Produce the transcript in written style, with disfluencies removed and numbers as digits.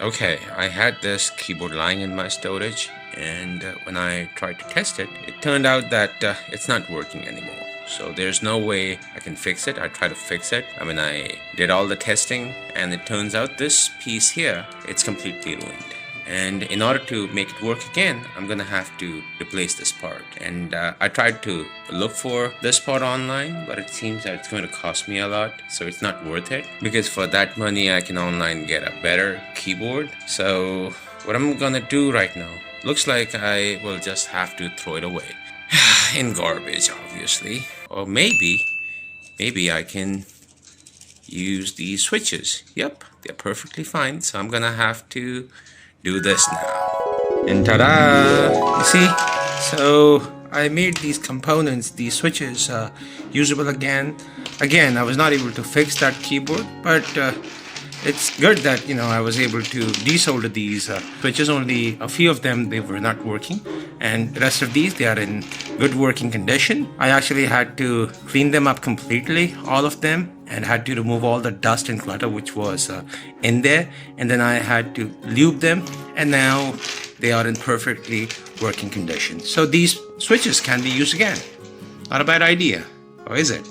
Okay, I had this keyboard lying in my storage, and when I tried to test it, it turned out that it's not working anymore. So there's no way I can fix it. I tried to fix it. I mean, I did all the testing, and it turns out this piece here, it's completely ruined. And in order to make it work again, I'm gonna have to replace this part. And I tried to look for this part online, but it seems that it's going to cost me a lot, so it's not worth it. Because for that money, I can online get a better keyboard. So what I'm gonna do right now, looks like I will just have to throw it away. In garbage, obviously. Or maybe I can use these switches. Yep, they're perfectly fine, so I'm gonna have to do this now. And ta-da! You see? So I made these components, these switches, usable again. Again, I was not able to fix that keyboard, but it's good that I was able to desolder these switches. Only a few of them, they were not working, and the rest of these, they are in good working condition. I actually had to clean them up completely, all of them, and had to remove all the dust and clutter which was in there, and then I had to lube them, and now they are in perfectly working condition. So these switches can be used again. Not a bad idea, or is it?